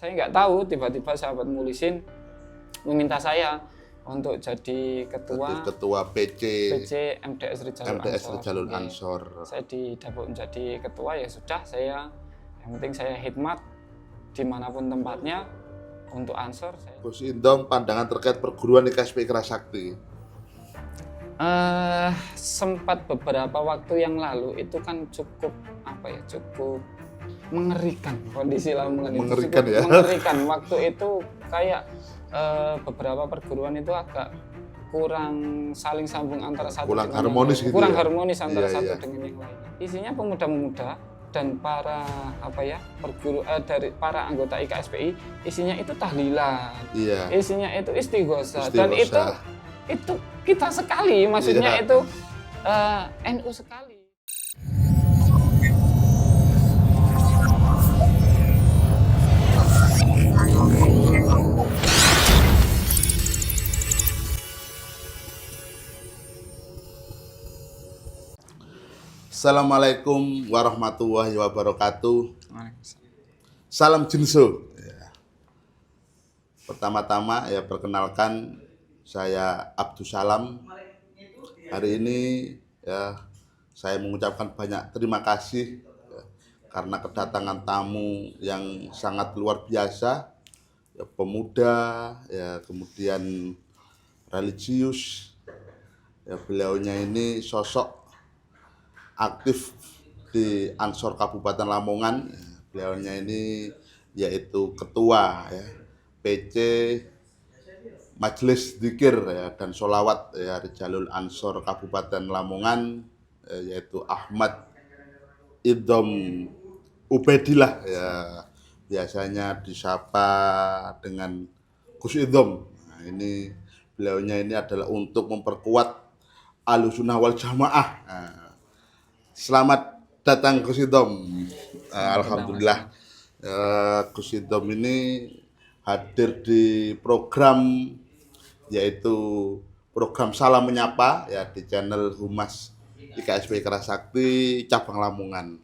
saya nggak tahu, tiba-tiba sahabat Mulisin meminta saya untuk jadi ketua PC MDS Rijalul Ansor. Saya didapuk menjadi ketua, ya sudah, saya yang penting saya khidmat dimanapun tempatnya untuk Ansor. Gus Indom, pandangan terkait perguruan di KSPI Kerasakti. Sempat beberapa waktu yang lalu itu kan cukup mengerikan, kondisi mengerikan ya. Mengerikan waktu itu, kayak beberapa perguruan itu agak kurang saling sambung antara satu kurang dengan harmonis yang lain. gitu Kurang ya? harmonis antara satu Iya. dengan yang lain. Isinya pemuda-pemuda dan para dari para anggota IKSPI, isinya itu tahlilan. Iya. Isinya itu istighosah. Dan itu kita sekali, maksudnya Iya. itu NU sekali. Assalamualaikum warahmatullahi wabarakatuh. Salam Jinso. Ya. Pertama-tama ya perkenalkan, saya Abdus Salam. Hari ini ya saya mengucapkan banyak terima kasih ya, karena kedatangan tamu yang sangat luar biasa, ya, pemuda, ya kemudian religius. Ya, beliaunya ini sosok aktif di Ansor Kabupaten Lamongan. Beliaunya ini yaitu ketua ya, PC Majelis Dzikir ya, dan Sholawat ya, Rijalul Ansor Kabupaten Lamongan, yaitu Ahmad Idhom Ubaidillah ya, biasanya disapa dengan Gus Idhom. Nah, ini beliaunya ini adalah untuk memperkuat Ahlussunnah wal Jamaah. Nah, selamat datang Gus Idhom. Alhamdulillah, Gus Idhom ini hadir di program, yaitu program Salam Menyapa ya, di channel Humas IKSPI Kerasakti cabang Lamongan.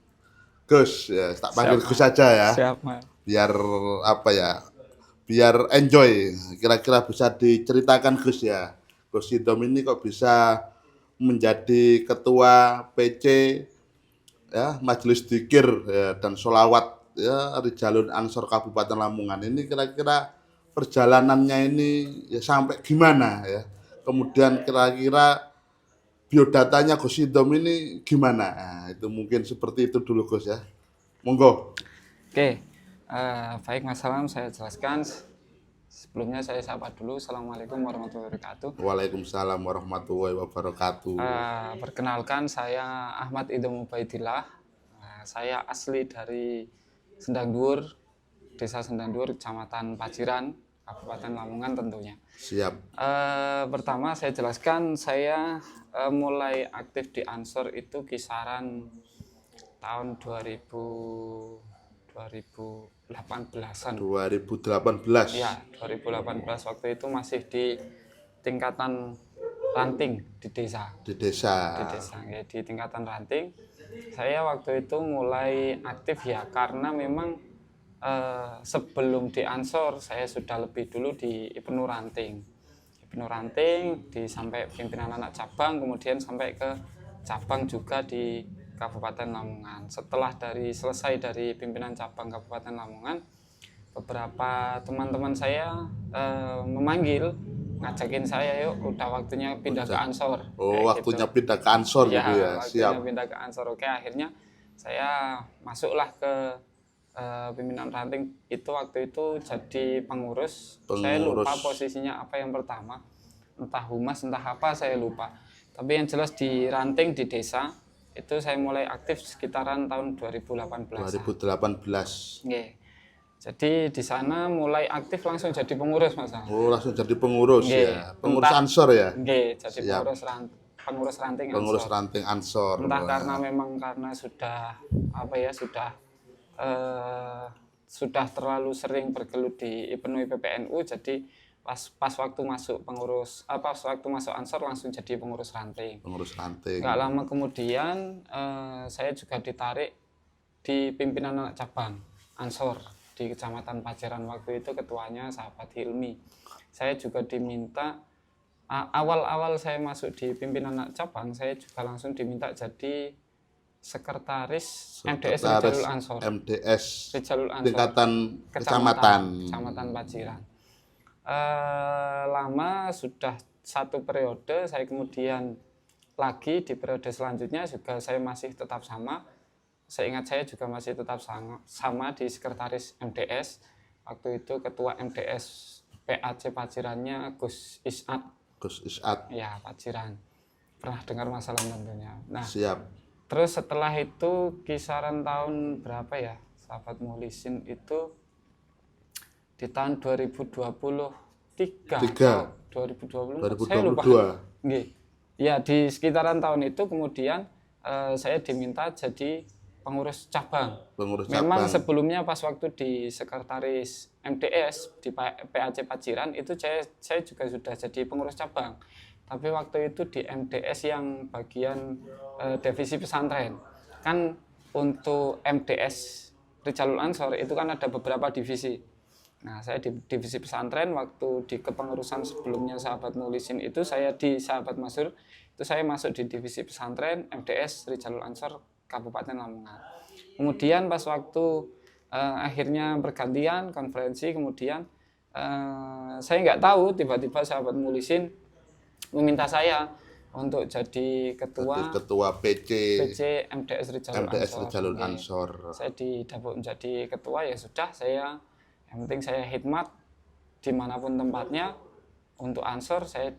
Gus, ya, tak panggil Gus saja ya. Siap, Mas. Biar biar enjoy. Kira-kira bisa diceritakan Gus ya, Gus Idhom ini kok bisa menjadi ketua PC ya, Majelis Dzikir ya, dan Sholawat ya, Rijalul Ansor Kabupaten Lamongan. Ini kira-kira perjalanannya ini ya sampai gimana ya? Kemudian kira-kira biodatanya Gus Idhom ini gimana? Nah, itu mungkin seperti itu dulu Gus ya. Monggo. Oke, baik Mas Salam, saya jelaskan. Sebelumnya saya sapa dulu. Assalamualaikum warahmatullahi wabarakatuh. Waalaikumsalam warahmatullahi wabarakatuh. Perkenalkan, saya Ahmad Idhom Ubaidillah. Saya asli dari Sendang Dhuwur, Desa Sendang Dhuwur, Kecamatan Paciran, Kabupaten Lamongan tentunya. Siap. Pertama saya jelaskan, saya mulai aktif di Ansor itu kisaran tahun 2018-an. 2018. Ya, 2018 waktu itu masih di tingkatan ranting di desa. Di desa. Ya, di tingkatan ranting. Saya waktu itu mulai aktif ya karena memang sebelum di Ansor saya sudah lebih dulu di Ibnu Ranting. Ibnu Ranting sampai pimpinan anak cabang, kemudian sampai ke cabang juga di Kabupaten Lamongan. Setelah selesai dari pimpinan cabang Kabupaten Lamongan, beberapa teman-teman saya memanggil, ngajakin saya, yuk udah waktunya pindah ke Ansor. Oh, waktunya gitu. Pindah ke Ansor ya, gitu ya. Siap. Pindah ke Ansor. Oke, akhirnya saya masuklah ke pimpinan ranting. Itu waktu itu jadi pengurus. Saya lupa posisinya apa yang pertama. Entah humas, entah apa, saya lupa. Tapi yang jelas di ranting di desa itu saya mulai aktif sekitaran tahun 2018. 2018. Nggih. Jadi di sana mulai aktif langsung jadi pengurus, Mas. Oh, langsung jadi pengurus. Nggih. Ya. Pengurus Ansor ya. Nggih, jadi pengurus ranting Ansor. Pengurus ranting Ansor. Entah karena sudah terlalu sering bergelut di penuhi PPNU, jadi pas waktu masuk waktu masuk Ansor langsung jadi pengurus ranting. Pengurus ranting. Nggak lama kemudian saya juga ditarik di pimpinan anak cabang Ansor. di Kecamatan Paciran. Waktu itu ketuanya sahabat Hilmi. Saya juga diminta awal-awal saya masuk di pimpinan anak cabang, saya juga langsung diminta jadi sekretaris MDS Rijalul Ansor. MDS Rijalul Ansor. tingkatan Kecamatan Paciran. Lama sudah 1 periode, saya kemudian lagi di periode selanjutnya juga saya masih tetap sama. Seingat saya juga masih tetap sama di sekretaris MDS. Waktu itu ketua MDS PAC Pacirannya Gus Isat. Ya, Paciran. Pernah dengar masalah tentunya. Nah, siap. Terus setelah itu kisaran tahun berapa ya, sahabat Muhlisin itu di tahun 2023 atau 2020, saya lupa. Nggih. Ya, di sekitaran tahun itu kemudian saya diminta jadi pengurus cabang. Memang sebelumnya pas waktu di sekretaris MDS di PAC Paciran itu saya juga sudah jadi pengurus cabang. Tapi waktu itu di MDS yang bagian divisi pesantren. Kan untuk MDS Rijalul Ansor itu kan ada beberapa divisi. Nah, saya di divisi pesantren. Waktu di kepengurusan sebelumnya sahabat Muhlisin itu saya di sahabat Masur itu saya masuk di divisi pesantren MDS Rijalul Ansor Kabupaten Lamongan. Kemudian pas waktu akhirnya bergantian konferensi, kemudian saya nggak tahu tiba-tiba sahabat Muhlisin meminta saya untuk jadi ketua PC MDS Rijalul Ansor. Saya didapuk menjadi ketua, ya sudah, saya yang penting saya khidmat dimanapun tempatnya untuk Ansor, saya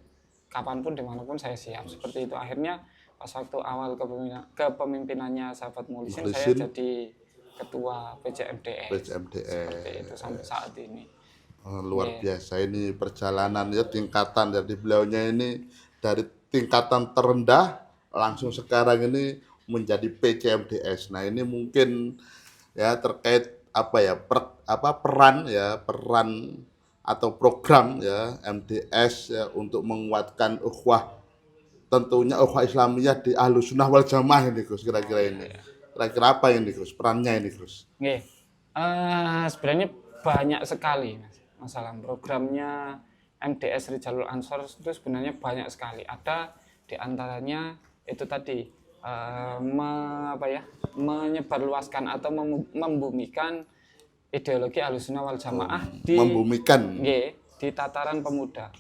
kapanpun dimanapun saya siap. Seperti itu akhirnya pas waktu awal kepemimpinannya sahabat Muhlisin, saya jadi ketua PCMDS. Seperti itu sampai saat ini. Luar biasa ini perjalanan ya, tingkatan dari beliaunya ini dari tingkatan terendah langsung sekarang ini menjadi PCMDS. Nah, ini mungkin ya terkait peran atau program ya MDS ya untuk menguatkan ukhuwah, tentunya ukhuwah Islamiyah di Ahlussunnah wal Jamaah ini, Gus. Kira-kira ini. Kira-kira apa ini, Gus? Perannya ini, Gus? Sebenarnya banyak sekali, Mas. Masalah programnya MDS Rijalul Ansor itu sebenarnya banyak sekali. Ada di antaranya itu tadi menyebarluaskan atau membumikan ideologi Ahlussunnah wal Jamaah di tataran pemuda.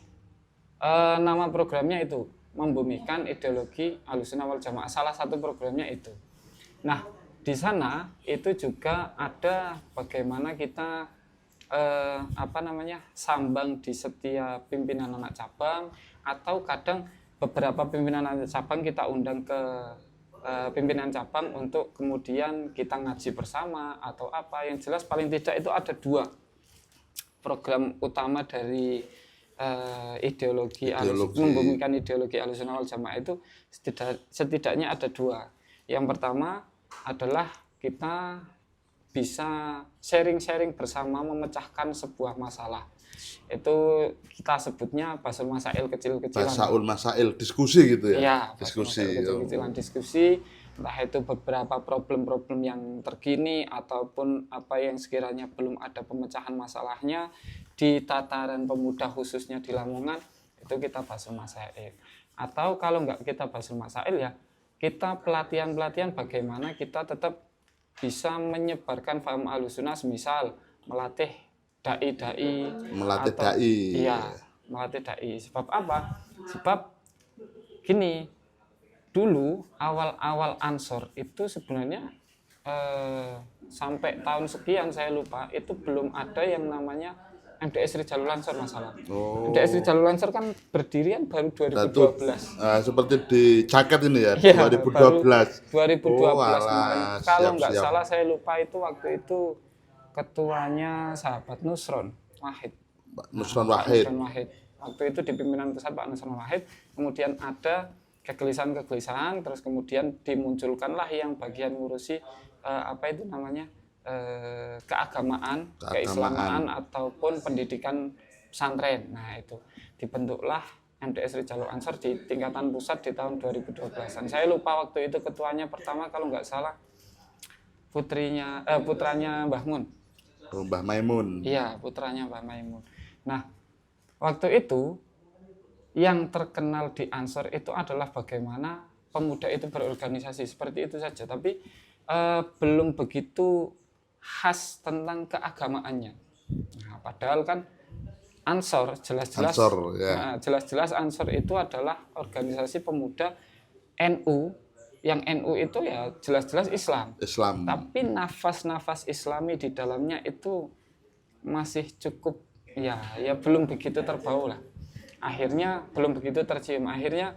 Nama programnya itu membumikan ideologi Ahlussunnah wal Jamaah. Salah satu programnya itu. Nah, di sana itu juga ada bagaimana kita sambang di setiap pimpinan anak cabang, atau kadang beberapa pimpinan anak cabang kita undang ke pimpinan cabang untuk kemudian kita ngaji bersama atau apa. Yang jelas paling tidak itu ada 2 program utama dari ideologi. Membumikan ideologi Ahlussunnah wal Jamaah itu setidaknya ada 2. Yang pertama adalah kita bisa sharing-sharing bersama memecahkan sebuah masalah. Itu kita sebutnya basul masail kecil-kecilan. Basul masail, diskusi gitu ya? Iya, kecil-kecilan diskusi. Entah itu beberapa problem-problem yang terkini ataupun apa yang sekiranya belum ada pemecahan masalahnya di tataran pemuda khususnya di Lamongan, itu kita basul masail. Atau kalau nggak kita basul masail ya, kita pelatihan-pelatihan bagaimana kita tetap bisa menyebarkan paham Ahlussunnah, semisal melatih dai. Iya, melatih dai. Sebab apa? Sebab gini, dulu awal-awal Ansor itu sebenarnya sampai tahun sekian saya lupa, itu belum ada yang namanya MDS Rijalul Ansor masalah. MDS Rijalul Ansor kan berdirian baru 2012. Seperti di jaket ini ya, 2012. 2012 kalau nggak salah, saya lupa itu waktu itu ketuanya sahabat Nusron Wahid. Nusron Wahid. Waktu itu di pimpinan pusat Pak Nusron Wahid. Kemudian ada kegelisahan, terus kemudian dimunculkanlah yang bagian ngurusi keagamaan, keislamaan ataupun pendidikan pesantren. Nah, itu dibentuklah MDS Rijalul Ansor di tingkatan pusat di tahun 2012-an. Saya lupa waktu itu ketuanya pertama kalau nggak salah putranya Mbah Mun. Mbah Maimun. Iya, putranya Mbah Maimun. Nah, waktu itu yang terkenal di Ansor itu adalah bagaimana pemuda itu berorganisasi, seperti itu saja. Tapi belum begitu khas tentang keagamaannya. Nah, padahal kan Ansor jelas-jelas Ansor, ya. jelas-jelas Ansor itu adalah organisasi pemuda NU, yang NU itu ya jelas-jelas Islam. Islam. Tapi nafas-nafas Islami di dalamnya itu masih cukup ya belum begitu terbau lah. Akhirnya belum begitu tercium. Akhirnya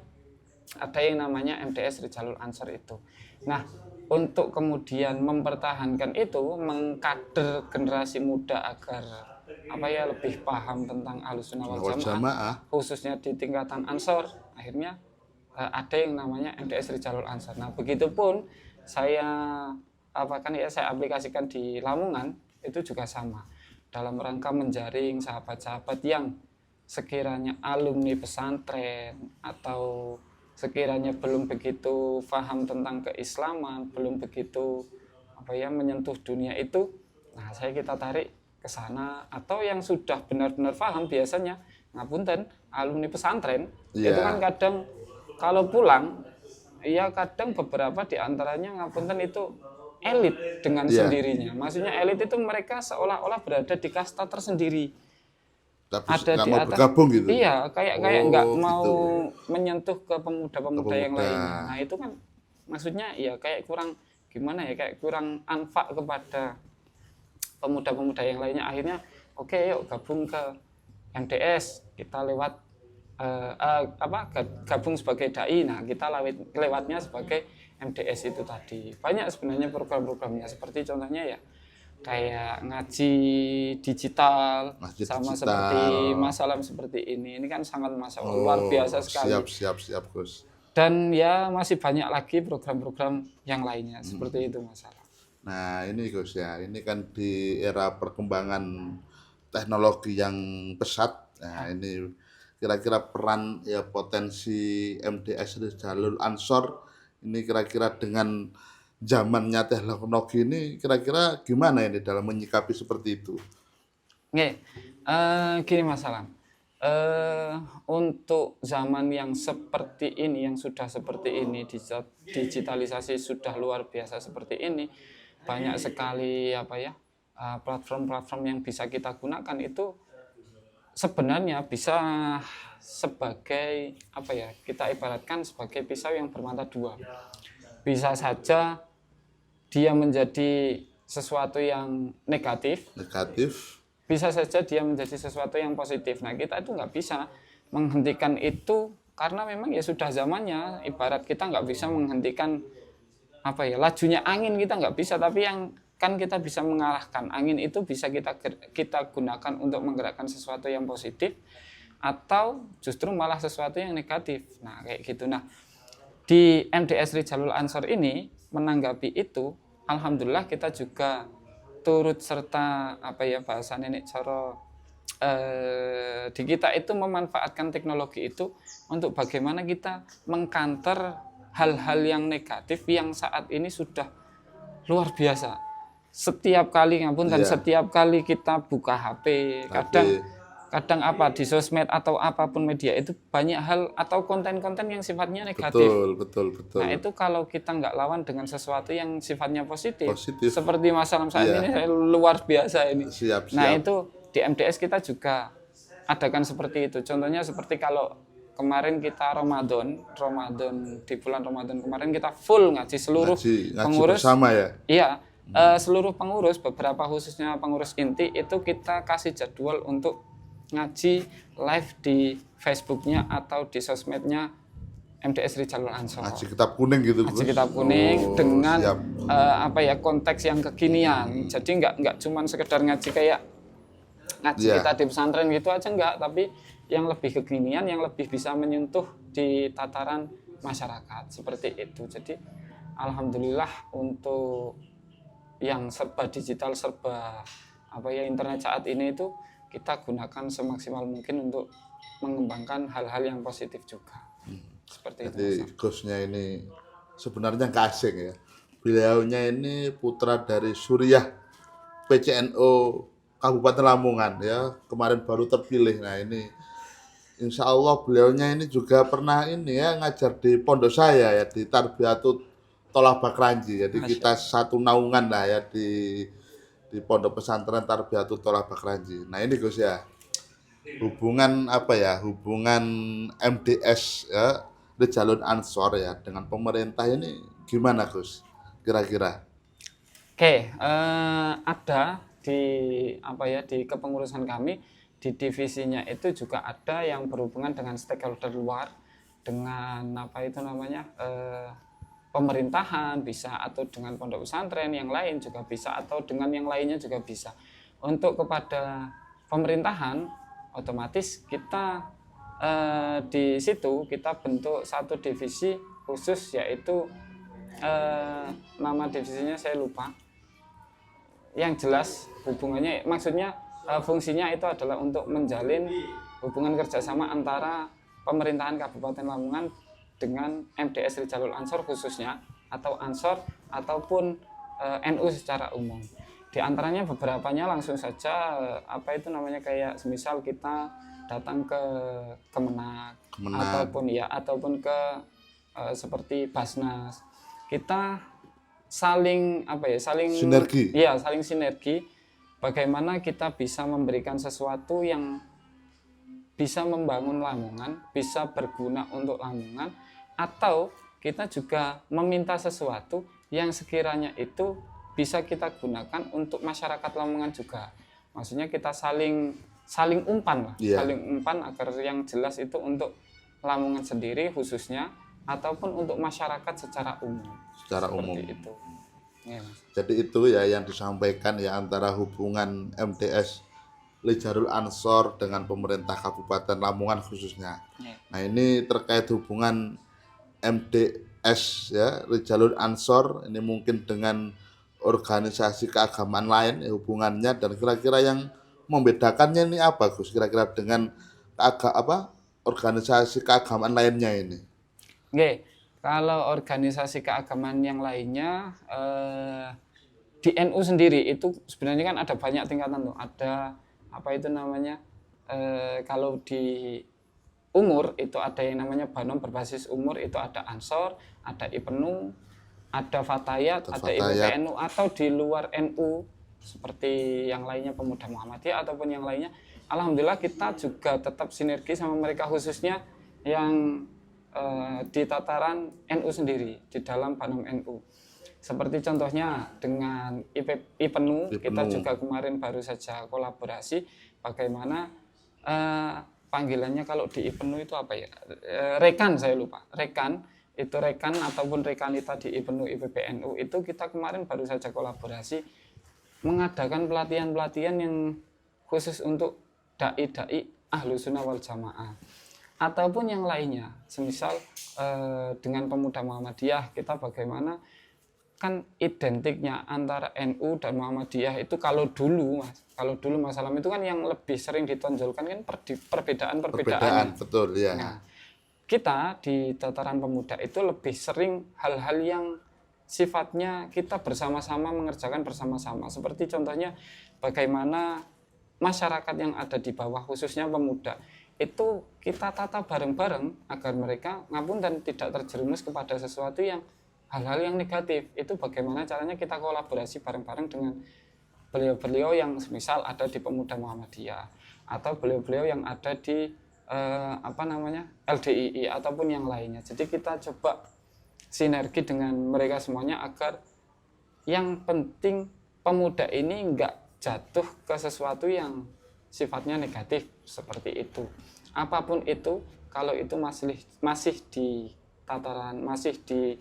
ada yang namanya MDS Rijalul Ansor itu. Nah, untuk kemudian mempertahankan itu, mengkader generasi muda agar lebih paham tentang Ahlussunnah wal Jamaah, khususnya di tingkatan Ansor, akhirnya ada yang namanya MDS Rijalul Ansor. Nah, begitupun saya saya aplikasikan di Lamongan itu juga sama, dalam rangka menjaring sahabat-sahabat yang sekiranya alumni pesantren atau sekiranya belum begitu paham tentang keislaman, belum begitu menyentuh dunia itu. Nah, kita tarik ke sana, atau yang sudah benar-benar paham, biasanya ngapunten alumni pesantren itu kan kadang kalau pulang kadang beberapa di antaranya ngapunten itu elit dengan sendirinya. Maksudnya elit itu mereka seolah-olah berada di kasta tersendiri. Tapi ada di mau atas bergabung gitu. Iya, kayak nggak mau menyentuh ke pemuda-pemuda yang lainnya. Nah, itu kan maksudnya ya kayak kurang gimana ya, kayak kurang anfak kepada pemuda-pemuda yang lainnya. Akhirnya oke, yuk gabung ke MDS, kita lewat gabung sebagai dai. Nah, kita lewatnya sebagai MDS itu tadi. Banyak sebenarnya program-programnya, seperti contohnya ya kayak ngaji digital, seperti masalah seperti ini kan sangat luar biasa sekali. Siap Gus. Dan ya masih banyak lagi program-program yang lainnya seperti itu masalah. Nah, ini Gus ya, ini kan di era perkembangan teknologi yang pesat. Nah, ini kira-kira peran ya potensi MDS Rijalul Ansor ini kira-kira dengan zamannya teknologi ini kira-kira gimana ini dalam menyikapi seperti itu? Gini masalah. Untuk zaman yang seperti ini, yang sudah seperti ini, digitalisasi sudah luar biasa seperti ini, banyak sekali platform-platform yang bisa kita gunakan itu sebenarnya bisa sebagai kita ibaratkan sebagai pisau yang bermata dua. Bisa saja dia menjadi sesuatu yang negatif, bisa saja dia menjadi sesuatu yang positif. Nah, kita itu nggak bisa menghentikan itu karena memang ya sudah zamannya. Ibarat kita nggak bisa menghentikan lajunya angin, kita nggak bisa, tapi yang kan kita bisa mengalahkan angin itu bisa kita gunakan untuk menggerakkan sesuatu yang positif atau justru malah sesuatu yang negatif. Nah, kayak gitu. Nah, di MDS Rijalul Ansor ini menanggapi itu, alhamdulillah kita juga turut serta bahasa nenek coro di kita itu memanfaatkan teknologi itu untuk bagaimana kita mengkanter hal-hal yang negatif yang saat ini sudah luar biasa. Setiap kali setiap kali kita buka HP, kadang di sosmed atau apapun media itu banyak hal atau konten-konten yang sifatnya negatif. Betul. Nah, itu kalau kita nggak lawan dengan sesuatu yang sifatnya positif. Seperti masalah saat ini luar biasa ini. Nah, itu di MDS kita juga adakan seperti itu. Contohnya seperti kalau kemarin kita Ramadan di bulan Ramadan kemarin kita full ngaji seluruh pengurus bersama ya. Iya. Seluruh pengurus, beberapa khususnya pengurus inti itu kita kasih jadwal untuk ngaji live di Facebooknya atau di sosmednya MDS Rijalul Ansor. Ngaji kitab kuning gitu. Ngaji kitab kuning dengan konteks yang kekinian. Jadi nggak cuma sekedar ngaji kayak ngaji kita di pesantren gitu aja, enggak, tapi yang lebih kekinian, yang lebih bisa menyentuh di tataran masyarakat seperti itu. Jadi alhamdulillah untuk yang serba digital, serba internet saat ini itu kita gunakan semaksimal mungkin untuk mengembangkan hal-hal yang positif juga. Seperti jadi itu. Gusnya ini sebenarnya nggak asing ya. Beliaunya ini putra dari Suriah PCNO Kabupaten Lamongan ya, kemarin baru terpilih. Nah ini insya Allah beliaunya ini juga pernah ini ya ngajar di pondok saya ya di Tarbiyatut Tolabah Kranji. Jadi Masya kita Allah. satu naungan lah ya di pondok pesantren Tarbiyatut Tolabah Kranji. Nah ini Gus ya, hubungan apa ya, hubungan MDS ya Rijalun Ansor ya dengan pemerintah ini gimana Gus? Kira-kira? Oke, ada di apa ya di kepengurusan kami di divisinya itu juga ada yang berhubungan dengan stakeholder luar, dengan apa itu namanya pemerintahan bisa, atau dengan pondok pesantren yang lain juga bisa, atau dengan yang lainnya juga bisa. Untuk kepada pemerintahan otomatis kita di situ kita bentuk satu divisi khusus, yaitu nama divisinya saya lupa. Yang jelas hubungannya, maksudnya fungsinya itu adalah untuk menjalin hubungan kerjasama antara pemerintahan Kabupaten Lamongan dengan MDS Rijalul Ansor khususnya, atau Ansor ataupun NU secara umum. Di antaranya beberapanya langsung saja apa itu namanya, kayak semisal kita datang ke Kemenag, ataupun ke seperti Basnas, kita saling apa ya, Sinergi. saling sinergi, bagaimana kita bisa memberikan sesuatu yang bisa membangun Lamongan, bisa berguna untuk Lamongan, atau kita juga meminta sesuatu yang sekiranya itu bisa kita gunakan untuk masyarakat Lamongan juga. Maksudnya kita saling umpan lah, saling umpan agar yang jelas itu untuk Lamongan sendiri khususnya, ataupun untuk masyarakat secara umum. Secara umum. Itu. Ya, Mas. Jadi itu ya yang disampaikan ya antara hubungan MDS Rijalul Ansor dengan pemerintah Kabupaten Lamongan khususnya. Ya. Nah ini terkait hubungan MDS ya Rijalul Ansor ini mungkin dengan organisasi keagamaan lain ya, hubungannya, dan kira-kira yang membedakannya ini apa Gus? Kira-kira dengan organisasi keagamaan lainnya ini? Oke, kalau organisasi keagamaan yang lainnya di NU sendiri itu sebenarnya kan ada banyak tingkatan tuh. Ada apa itu namanya? Kalau di umur itu ada yang namanya Banom berbasis umur, itu ada Ansor, ada IPNU, ada Fatayat, ada IPPNU, atau di luar NU seperti yang lainnya Pemuda Muhammadiyah ataupun yang lainnya. Alhamdulillah kita juga tetap sinergi sama mereka, khususnya yang di tataran NU sendiri, di dalam Banom NU. Seperti contohnya dengan IPNU, kita juga kemarin baru saja kolaborasi bagaimana panggilannya kalau di IPNU itu apa ya? Rekan, saya lupa. Rekan ataupun rekanita di IPNU IPPNU itu kita kemarin baru saja kolaborasi mengadakan pelatihan-pelatihan yang khusus untuk dai-dai Ahlus Sunnah wal Jamaah, ataupun yang lainnya, semisal dengan Pemuda Muhammadiyah, kita bagaimana kan identiknya antara NU dan Muhammadiyah itu kalau dulu Mas Salam itu kan yang lebih sering ditonjolkan kan perbedaan. Betul ya. Nah, kita di tataran pemuda itu lebih sering hal-hal yang sifatnya kita bersama-sama mengerjakan bersama-sama, seperti contohnya bagaimana masyarakat yang ada di bawah khususnya pemuda itu kita tata bareng-bareng agar mereka ngapun dan tidak terjerumus kepada sesuatu yang hal-hal yang negatif. Itu bagaimana caranya kita kolaborasi bareng-bareng dengan beliau-beliau yang semisal ada di Pemuda Muhammadiyah, atau beliau-beliau yang ada di LDII ataupun yang lainnya. Jadi kita coba sinergi dengan mereka semuanya agar yang penting pemuda ini enggak jatuh ke sesuatu yang sifatnya negatif seperti itu. Apapun itu, kalau itu masih di tataran, masih di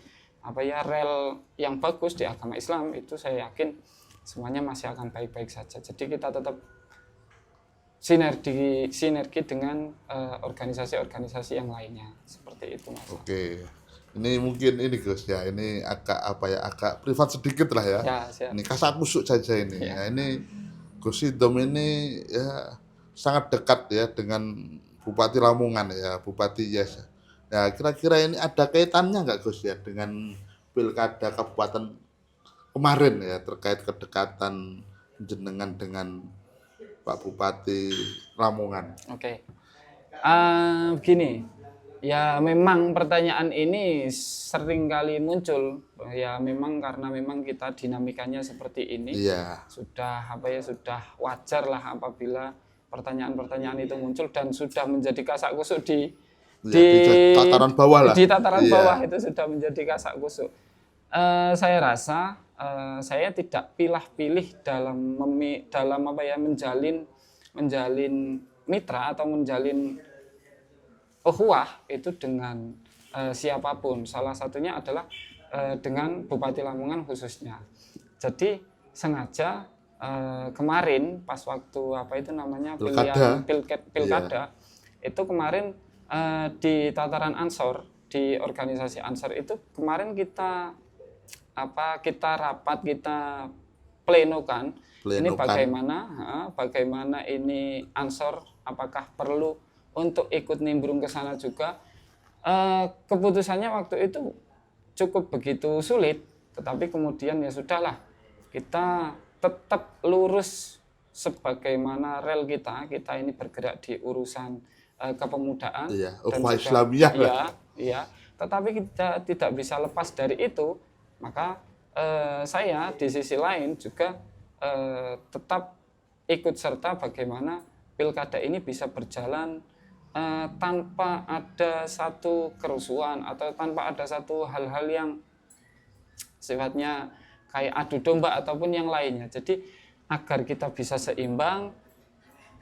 rel yang bagus di agama Islam, itu saya yakin semuanya masih akan baik-baik saja. Jadi kita tetap sinergi dengan organisasi-organisasi yang lainnya, seperti itu, Mas. Oke. Ini mungkin ini Gus ya, ini agak privat sedikit lah ya. Siap. Ini kasak kusuk saja ini. Ya. Nah, ini Gus Idham ini ya sangat dekat ya dengan Bupati Lamongan ya, Bupati Yes. Ya, kira-kira ini ada kaitannya nggak Gus ya dengan Pilkada Kabupaten kemarin ya, terkait kedekatan jenengan dengan Pak Bupati Lamongan? Oke. Begini, ya memang pertanyaan ini sering kali muncul. Ya memang karena memang kita dinamikanya seperti ini. Iya. Sudah sudah wajar lah apabila pertanyaan-pertanyaan itu muncul dan sudah menjadi kasak kusuk di tataran bawah lah. Di tataran Iya. bawah itu sudah menjadi kasak kusuk. Saya rasa saya tidak pilih-pilih dalam menjalin mitra atau menjalin ukhuwah itu dengan siapapun. Salah satunya adalah dengan Bupati Lamongan khususnya. Jadi sengaja kemarin pas waktu pilkada itu kemarin di tataran Ansor, di organisasi Ansor itu kemarin kita rapat, kita plenokan. Ini bagaimana ini Ansor, apakah perlu untuk ikut nimbrung ke sana juga. Keputusannya waktu itu cukup begitu sulit, tetapi kemudian ya sudahlah, kita tetap lurus sebagaimana rel kita ini bergerak di urusan kepemudaan dan Islamiyah lah. Iya, tetapi kita tidak bisa lepas dari itu. Maka saya di sisi lain juga tetap ikut serta bagaimana pilkada ini bisa berjalan tanpa ada satu kerusuhan atau tanpa ada satu hal-hal yang sifatnya kayak adu domba ataupun yang lainnya. Jadi agar kita bisa seimbang,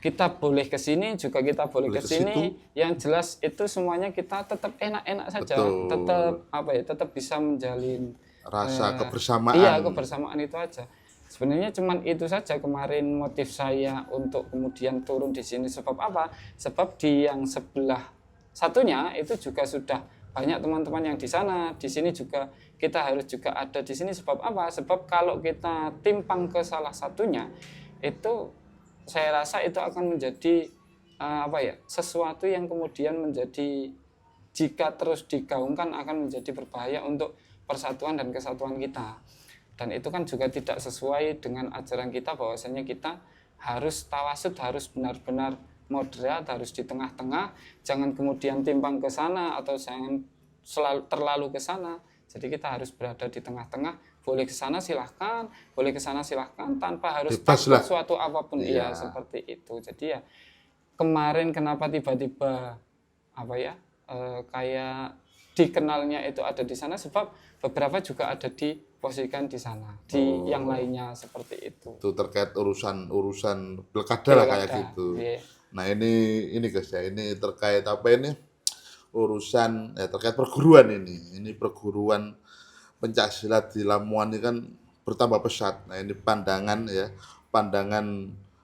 kita boleh ke sini juga kita boleh ke sini. Yang jelas itu semuanya kita tetap enak-enak saja. Betul. Tetap bisa menjalin rasa kebersamaan. Iya, kebersamaan itu aja. Sebenarnya cuman itu saja kemarin motif saya untuk kemudian turun di sini. Sebab apa? Sebab di yang sebelah satunya itu juga sudah banyak teman-teman yang di sana. Di sini juga kita harus juga ada di sini. Sebab apa? Sebab kalau kita timpang ke salah satunya, itu saya rasa itu akan menjadi sesuatu yang kemudian menjadi, jika terus digaungkan akan menjadi berbahaya untuk persatuan dan kesatuan kita. Dan itu kan juga tidak sesuai dengan ajaran kita, bahwasanya kita harus tawasud, harus benar-benar moderat, harus di tengah-tengah, jangan kemudian timpang ke sana atau jangan terlalu ke sana. Jadi kita harus berada di tengah-tengah, boleh ke sana silahkan, boleh ke sana silahkan, tanpa harus takut suatu apapun. Iya, seperti itu. Jadi ya kemarin kenapa tiba-tiba kayak dikenalnya itu ada di sana, sebab beberapa juga ada diposisikan di sana, di yang lainnya seperti itu. Itu terkait urusan pilkada lah kayak gitu. Iya. Nah ini guys ya, ini terkait urusan terkait perguruan ini. Ini perguruan pencaksilat di Lamongan ini kan bertambah pesat. Nah ini pandangan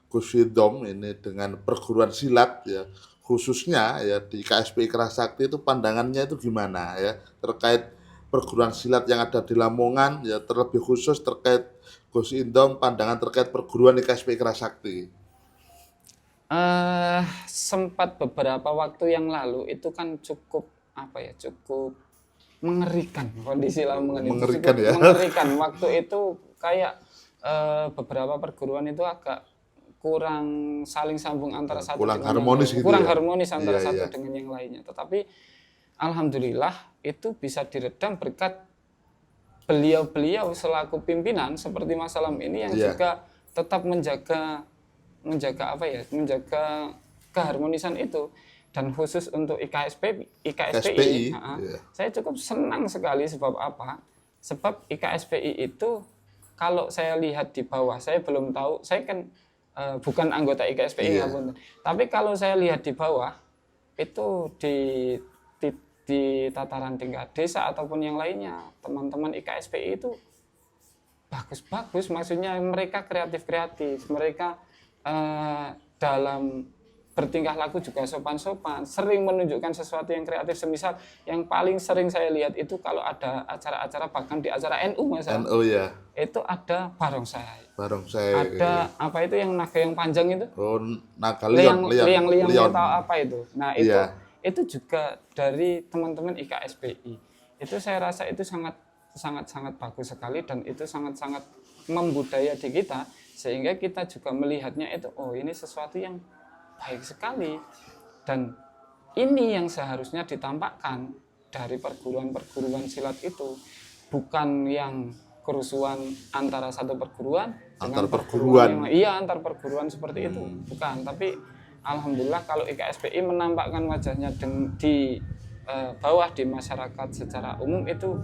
Gus Idham ini dengan perguruan silat ya, khususnya ya di KSPI Kerasakti itu pandangannya itu gimana ya terkait perguruan silat yang ada di Lamongan ya, terlebih khusus terkait Gus Idham, pandangan terkait perguruan di KSPI Kerasakti. Sempat beberapa waktu yang lalu itu kan cukup mengerikan kondisi Lamongan. Mengerikan ya. Mengerikan waktu itu kayak beberapa perguruan itu agak kurang saling sambung antara satu kurang dengan harmonis yang lain. Kurang harmonis antara satu dengan yang lainnya. Tetapi alhamdulillah itu bisa diredam berkat beliau-beliau selaku pimpinan seperti Mas Salam ini yang juga tetap menjaga keharmonisan itu. Dan khusus untuk IKSPI saya cukup senang sekali. Sebab apa? Sebab IKSPI itu kalau saya lihat di bawah, saya belum tahu, saya kan bukan anggota IKSPI, tapi kalau saya lihat di bawah itu di tataran tingkat desa ataupun yang lainnya, teman-teman IKSPI itu bagus-bagus, maksudnya mereka kreatif, mereka dalam bertingkah laku juga sopan-sopan, sering menunjukkan sesuatu yang kreatif. Semisal yang paling sering saya lihat itu kalau ada acara-acara, bahkan di acara NU misalnya, itu ada barongsai. Ada itu yang naga yang panjang itu? Naga liang atau apa itu? Nah itu juga dari teman-teman IKSPI. Itu saya rasa itu sangat bagus sekali, dan itu sangat membudaya di kita. sehingga kita juga melihatnya itu, oh ini sesuatu yang baik sekali, dan ini yang seharusnya ditampakkan dari perguruan-perguruan silat itu, bukan yang kerusuhan antara satu perguruan Antar dengan perguruan. iya, antar perguruan seperti itu, bukan. Tapi alhamdulillah kalau IKSPI menampakkan wajahnya di bawah di masyarakat secara umum itu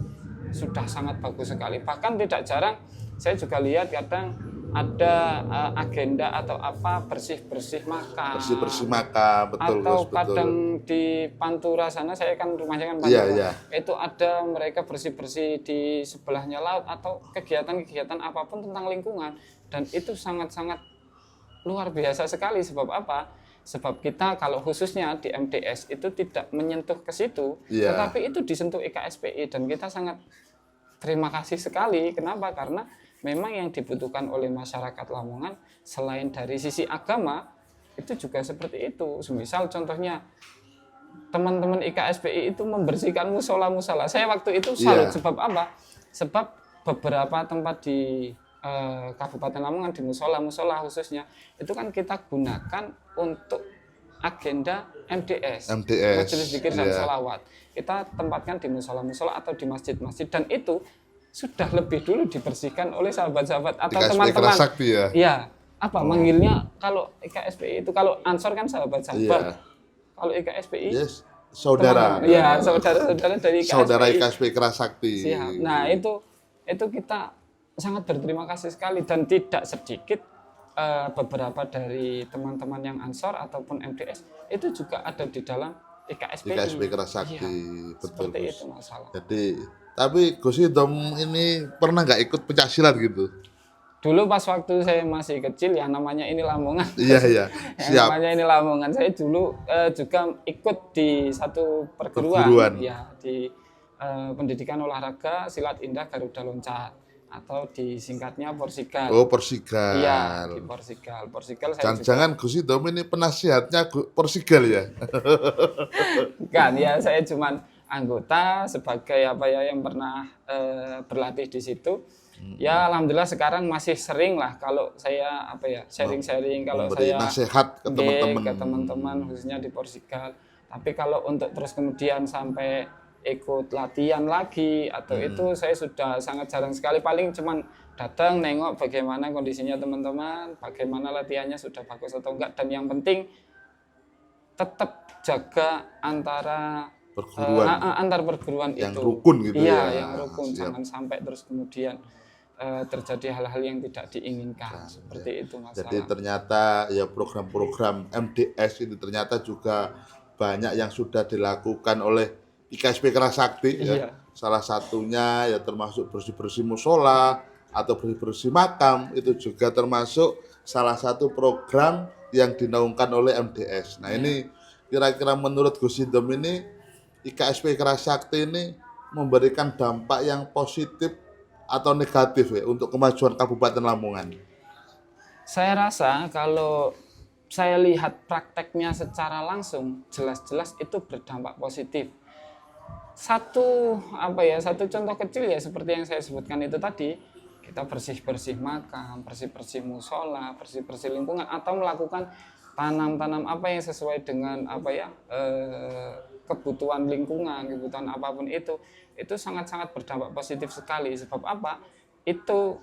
sudah sangat bagus sekali. Bahkan tidak jarang saya juga lihat kadang ada agenda atau apa bersih-bersih makam. Bersih-bersih makam, betul Atau Gus, betul. kadang di Pantura sana, saya kan rumahnya kan Pantura. Iya. Itu ada mereka bersih-bersih di sebelahnya laut atau kegiatan-kegiatan apapun tentang lingkungan, dan itu sangat-sangat luar biasa sekali. Sebab apa? Sebab kita kalau khususnya di MDS itu tidak menyentuh ke situ, Iya. tetapi itu disentuh IKSPI, dan kita sangat terima kasih sekali. Kenapa? Karena memang yang dibutuhkan oleh masyarakat Lamongan selain dari sisi agama itu juga seperti itu. Semisal contohnya teman-teman IKSPI itu membersihkan musola-musola. Saya waktu itu salut. Sebab apa? Sebab beberapa tempat di Kabupaten Lamongan, di musola-musola khususnya, itu kan kita gunakan untuk agenda MDS, Majelis Dzikir dan Sholawat. Kita tempatkan di musola-musola atau di masjid-masjid, dan itu sudah lebih dulu dibersihkan oleh sahabat-sahabat atau teman-teman. Iya, apa manggilnya kalau IKSPI itu, kalau Ansor kan sahabat-sahabat. Kalau IKSPI saudara. Iya, saudara-saudara dari IKSPI. Saudara IKSPI Kerasakti. Siap. Nah, itu kita sangat berterima kasih sekali, dan tidak sedikit beberapa dari teman-teman yang Ansor ataupun MDS itu juga ada di dalam IKSPI. IKSPI Kerasakti, betul. Seperti itu masalah. Jadi, tapi Gus Idham ini pernah nggak ikut pencak silat gitu? Dulu pas waktu saya masih kecil, ya namanya ini Lamongan. Iya. Siap. Namanya ini Lamongan. Saya dulu juga ikut di satu perguruan. Ya, di pendidikan olahraga silat indah Garuda Loncat, atau disingkatnya Porsigal. Oh, Porsigal. Iya, di Porsigal. Porsigal saya Jangan-jangan Gus Idham ini penasihatnya Porsigal ya? Bukan, ya saya cuman anggota sebagai yang pernah berlatih di situ. Ya alhamdulillah sekarang masih sering lah kalau saya sharing-sharing, kalau memberi saya nasihat ke teman-teman khususnya di Porsigal. Tapi kalau untuk terus kemudian sampai ikut latihan lagi atau itu saya sudah sangat jarang sekali. Paling cuman datang nengok bagaimana kondisinya teman-teman, bagaimana latihannya sudah bagus atau enggak, dan yang penting tetap jaga antar perguruan yang itu rukun gitu. Iya, yang rukun. Jangan sampai terus kemudian terjadi hal-hal yang tidak diinginkan. Seperti itu masalah. Jadi ternyata ya program-program MDS ini ternyata juga banyak yang sudah dilakukan oleh IKSPI Kerasakti. Ya. Salah satunya ya termasuk bersih-bersih musola atau bersih-bersih makam, itu juga termasuk salah satu program yang dinaungkan oleh MDS. Nah ini kira-kira menurut Gus Idham ini IKSPI Kerasakti ini memberikan dampak yang positif atau negatif ya untuk kemajuan Kabupaten Lamongan? Saya rasa kalau saya lihat prakteknya secara langsung, jelas-jelas itu berdampak positif. Satu contoh kecil ya seperti yang saya sebutkan itu tadi, kita bersih-bersih makam, bersih-bersih musola, bersih-bersih lingkungan, atau melakukan tanam-tanam apa yang sesuai dengan kebutuhan lingkungan, kebutuhan apapun itu sangat-sangat berdampak positif sekali. Sebab apa? Itu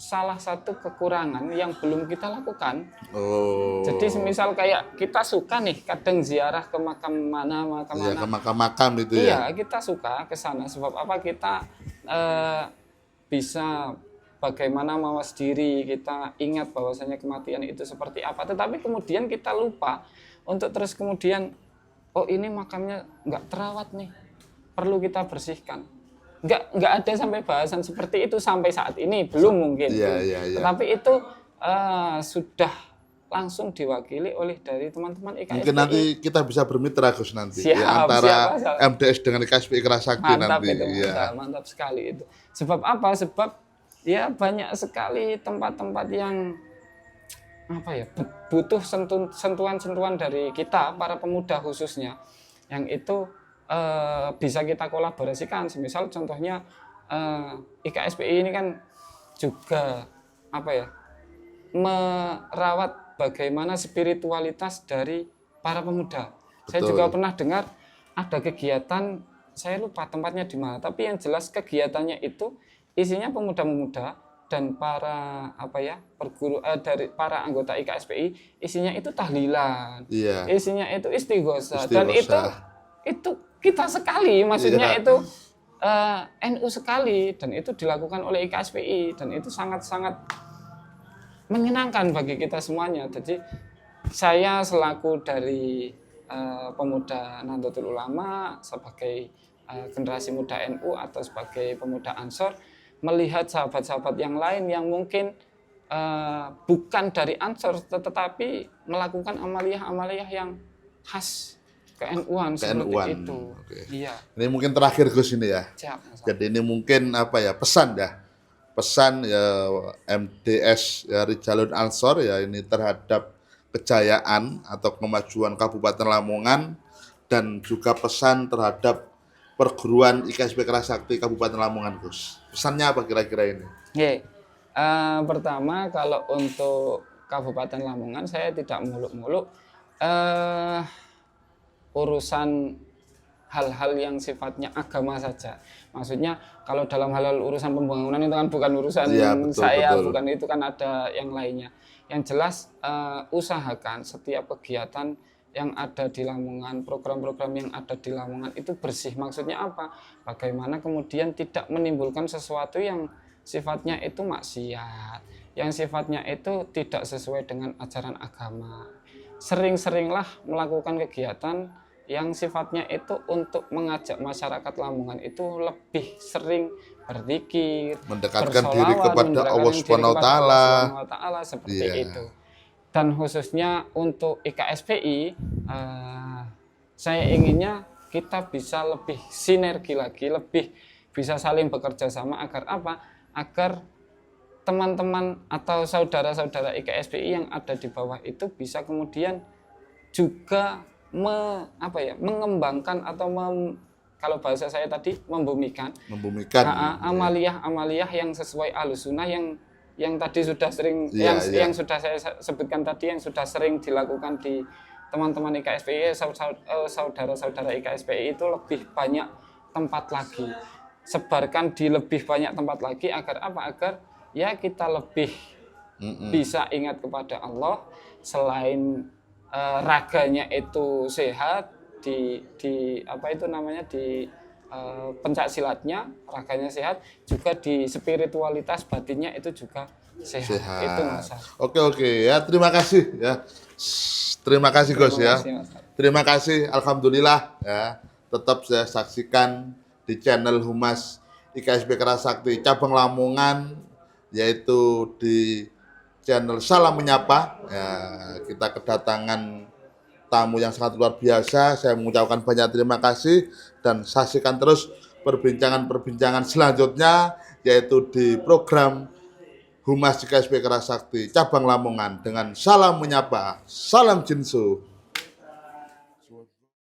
salah satu kekurangan yang belum kita lakukan. Jadi semisal kayak kita suka nih kadang ziarah ke makam mana. Iya, ke makam-makam itu ya. Iya, kita suka ke sana. Sebab apa? Kita bisa bagaimana mawas diri, kita ingat bahwasanya kematian itu seperti apa. Tetapi kemudian kita lupa untuk terus kemudian, oh ini makamnya nggak terawat nih, perlu kita bersihkan. Nggak ada sampai bahasan seperti itu sampai saat ini, belum mungkin. Iya. Tetapi itu sudah langsung diwakili oleh dari teman-teman IKSPI. Mungkin nanti kita bisa bermitra Gus nanti. Siap, antara MDS dengan IKSPI Kerasakti nanti. Mantap sekali itu. Sebab apa? Sebab ya banyak sekali tempat-tempat yang butuh sentuhan-sentuhan dari kita para pemuda khususnya, yang itu bisa kita kolaborasikan. Semisal contohnya IKSPI ini kan juga merawat bagaimana spiritualitas dari para pemuda. Saya Betul. juga pernah dengar ada kegiatan, saya lupa tempatnya di mana, tapi yang jelas kegiatannya itu isinya pemuda-pemuda dan para dari para anggota IKSPI, isinya itu tahlilan, Iya. isinya itu istighosah, dan Istighosah. itu kita sekali, maksudnya Iya. itu NU sekali, dan itu dilakukan oleh IKSPI, dan itu sangat-sangat menyenangkan bagi kita semuanya. Jadi saya selaku dari pemuda Nahdlatul Ulama, sebagai generasi muda NU atau sebagai pemuda Ansor, melihat sahabat-sahabat yang lain yang mungkin bukan dari Ansor tetapi melakukan amaliyah-amaliyah yang khas ke-NU-an seperti ke-NU-an. itu. Oke. Iya, Ini mungkin terakhir Gus ini ya. siap. Mas. Jadi ini mungkin pesan ya MDS ya Rijalun Ansor ya ini terhadap kejayaan atau kemajuan Kabupaten Lamongan dan juga pesan terhadap perguruan IKSP Kerasakti Kabupaten Lamongan, Gus. Pesannya apa kira-kira ini? Oke. Pertama, kalau untuk Kabupaten Lamongan saya tidak muluk-muluk urusan hal-hal yang sifatnya agama saja. Maksudnya kalau dalam hal urusan pembangunan itu kan bukan urusan Iya, betul, saya, betul. bukan itu, kan ada yang lainnya. Yang jelas usahakan setiap kegiatan yang ada di Lamongan, program-program yang ada di Lamongan itu bersih. Maksudnya apa? Bagaimana kemudian tidak menimbulkan sesuatu yang sifatnya itu maksiat, yang sifatnya itu tidak sesuai dengan ajaran agama. Sering-seringlah melakukan kegiatan yang sifatnya itu untuk mengajak masyarakat Lamongan itu lebih sering berzikir, Mendekatkan diri kepada Allah diri Subhanahu wa kepada taala. Allah Subhanahu wa taala, seperti Iya. itu. Dan khususnya untuk IKSPI, saya inginnya kita bisa lebih sinergi lagi, lebih bisa saling bekerja sama agar apa? Agar teman-teman atau saudara-saudara IKSPI yang ada di bawah itu bisa kemudian juga mengembangkan atau kalau bahasa saya tadi membumikan amaliyah-amaliyah yang sesuai Ahlussunnah yang tadi sudah sering yang sudah saya sebutkan tadi, yang sudah sering dilakukan di teman-teman IKSPI, saudara-saudara IKSPI itu lebih banyak tempat lagi. Sebarkan di lebih banyak tempat lagi agar apa? Agar ya kita lebih bisa ingat kepada Allah, selain raganya itu sehat di pencak silatnya raganya sehat, juga di spiritualitas batinnya itu juga sehat. Itu Mas. Oke ya, terima kasih ya. Terima kasih Gus ya. Terima kasih, alhamdulillah ya. Tetap saya saksikan di channel Humas IKSP Kerasakti cabang Lamongan, yaitu di channel Salam Menyapa. Ya, kita kedatangan tamu yang sangat luar biasa. Saya mengucapkan banyak terima kasih dan saksikan terus perbincangan-perbincangan selanjutnya, yaitu di program Humas IKSP Kerasakti cabang Lamongan dengan Salam Menyapa. Salam Jinsu.